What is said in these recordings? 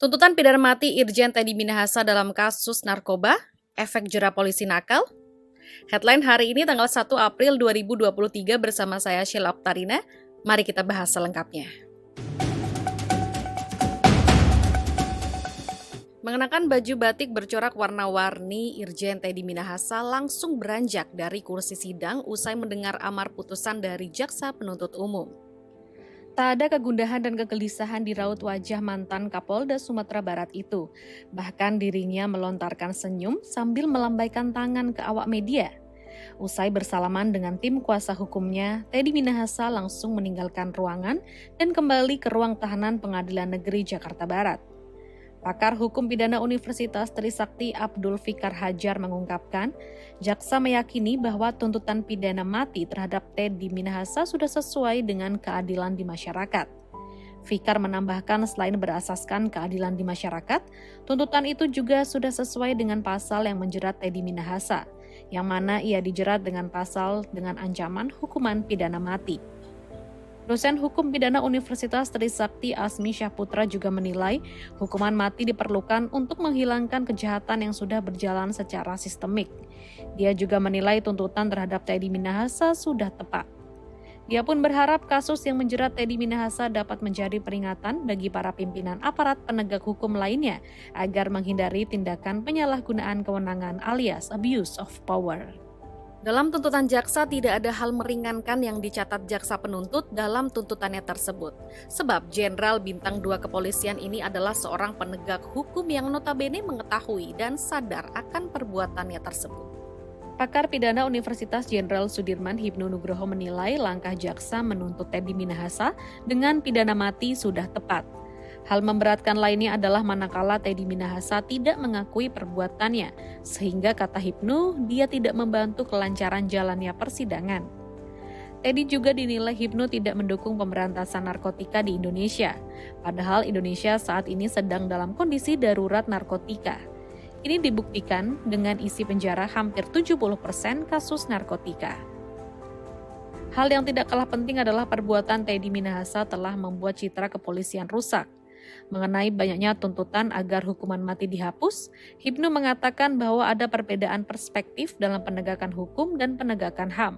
Tuntutan pidana mati Irjen Teddy Minahasa dalam kasus narkoba, efek jera polisi nakal. Headline hari ini tanggal 1 April 2023 bersama saya Sheila Oktarina. Mari kita bahas selengkapnya. Mengenakan baju batik bercorak warna-warni, Irjen Teddy Minahasa langsung beranjak dari kursi sidang usai mendengar amar putusan dari Jaksa Penuntut Umum. Tak ada kegundahan dan kegelisahan di raut wajah mantan Kapolda Sumatera Barat itu. Bahkan dirinya melontarkan senyum sambil melambaikan tangan ke awak media. Usai bersalaman dengan tim kuasa hukumnya, Teddy Minahasa langsung meninggalkan ruangan dan kembali ke ruang tahanan Pengadilan Negeri Jakarta Barat. Pakar Hukum Pidana Universitas Trisakti Abdul Fikar Hajar mengungkapkan, jaksa meyakini bahwa tuntutan pidana mati terhadap Teddy Minahasa sudah sesuai dengan keadilan di masyarakat. Fikar menambahkan selain berasaskan keadilan di masyarakat, tuntutan itu juga sudah sesuai dengan pasal yang menjerat Teddy Minahasa, yang mana ia dijerat dengan pasal dengan ancaman hukuman pidana mati. Dosen Hukum Pidana Universitas Trisakti Asmi Syahputra juga menilai hukuman mati diperlukan untuk menghilangkan kejahatan yang sudah berjalan secara sistemik. Dia juga menilai tuntutan terhadap Teddy Minahasa sudah tepat. Dia pun berharap kasus yang menjerat Teddy Minahasa dapat menjadi peringatan bagi para pimpinan aparat penegak hukum lainnya agar menghindari tindakan penyalahgunaan kewenangan alias abuse of power. Dalam tuntutan jaksa tidak ada hal meringankan yang dicatat jaksa penuntut dalam tuntutannya tersebut. Sebab Jenderal Bintang 2 Kepolisian ini adalah seorang penegak hukum yang notabene mengetahui dan sadar akan perbuatannya tersebut. Pakar Pidana Universitas Jenderal Sudirman Hibnu Nugroho menilai langkah jaksa menuntut Teddy Minahasa dengan pidana mati sudah tepat. Hal memberatkan lainnya adalah manakala Teddy Minahasa tidak mengakui perbuatannya, sehingga kata Hibnu, dia tidak membantu kelancaran jalannya persidangan. Teddy juga dinilai Hibnu tidak mendukung pemberantasan narkotika di Indonesia, padahal Indonesia saat ini sedang dalam kondisi darurat narkotika. Ini dibuktikan dengan isi penjara hampir 70% kasus narkotika. Hal yang tidak kalah penting adalah perbuatan Teddy Minahasa telah membuat citra kepolisian rusak. Mengenai banyaknya tuntutan agar hukuman mati dihapus, Hibnu mengatakan bahwa ada perbedaan perspektif dalam penegakan hukum dan penegakan HAM.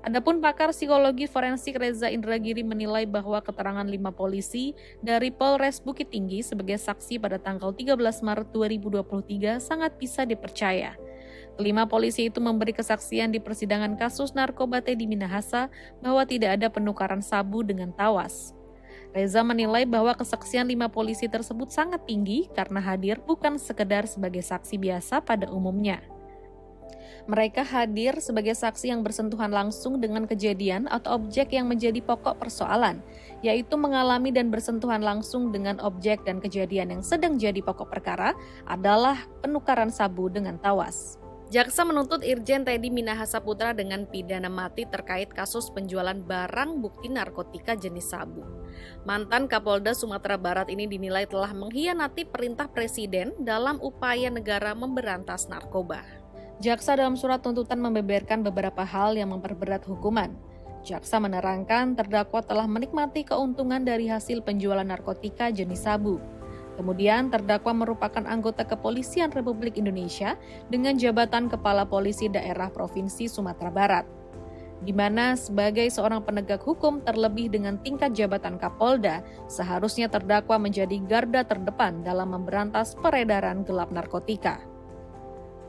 Adapun pakar psikologi forensik Reza Indragiri menilai bahwa keterangan 5 polisi dari Polres Bukit Tinggi sebagai saksi pada tanggal 13 Maret 2023 sangat bisa dipercaya. Kelima polisi itu memberi kesaksian di persidangan kasus narkoba Teddy Minahasa bahwa tidak ada penukaran sabu dengan tawas. Reza menilai bahwa kesaksian 5 polisi tersebut sangat tinggi karena hadir bukan sekedar sebagai saksi biasa pada umumnya. Mereka hadir sebagai saksi yang bersentuhan langsung dengan kejadian atau objek yang menjadi pokok persoalan, yaitu mengalami dan bersentuhan langsung dengan objek dan kejadian yang sedang jadi pokok perkara adalah penukaran sabu dengan tawas. Jaksa menuntut Irjen Teddy Minahasa Putra dengan pidana mati terkait kasus penjualan barang bukti narkotika jenis sabu. Mantan Kapolda Sumatera Barat ini dinilai telah mengkhianati perintah Presiden dalam upaya negara memberantas narkoba. Jaksa dalam surat tuntutan membeberkan beberapa hal yang memperberat hukuman. Jaksa menerangkan terdakwa telah menikmati keuntungan dari hasil penjualan narkotika jenis sabu. Kemudian terdakwa merupakan anggota Kepolisian Republik Indonesia dengan jabatan Kepala Polisi Daerah Provinsi Sumatera Barat, di mana sebagai seorang penegak hukum terlebih dengan tingkat jabatan Kapolda, seharusnya terdakwa menjadi garda terdepan dalam memberantas peredaran gelap narkotika.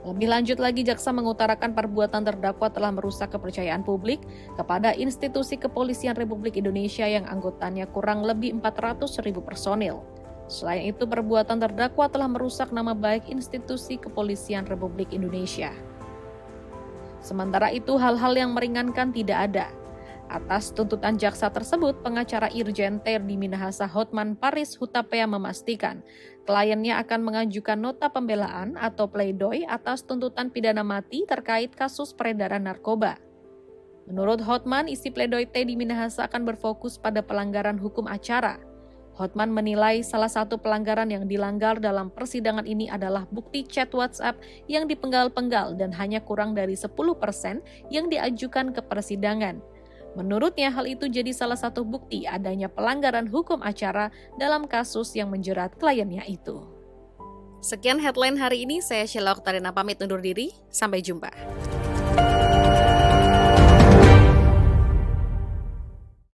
Lebih lanjut lagi, jaksa mengutarakan perbuatan terdakwa telah merusak kepercayaan publik kepada institusi Kepolisian Republik Indonesia yang anggotanya kurang lebih 400.000 personil. Selain itu, perbuatan terdakwa telah merusak nama baik institusi Kepolisian Republik Indonesia. Sementara itu, hal-hal yang meringankan tidak ada. Atas tuntutan jaksa tersebut, pengacara Irjen Teddy Minahasa Hotman Paris Hutapea memastikan kliennya akan mengajukan nota pembelaan atau pledoi atas tuntutan pidana mati terkait kasus peredaran narkoba. Menurut Hotman, isi pledoi Teddy Minahasa akan berfokus pada pelanggaran hukum acara. Hotman menilai salah satu pelanggaran yang dilanggar dalam persidangan ini adalah bukti chat WhatsApp yang dipenggal-penggal dan hanya kurang dari 10% yang diajukan ke persidangan. Menurutnya, hal itu jadi salah satu bukti adanya pelanggaran hukum acara dalam kasus yang menjerat kliennya itu. Sekian headline hari ini, saya Sheila Oktarina pamit undur diri, sampai jumpa.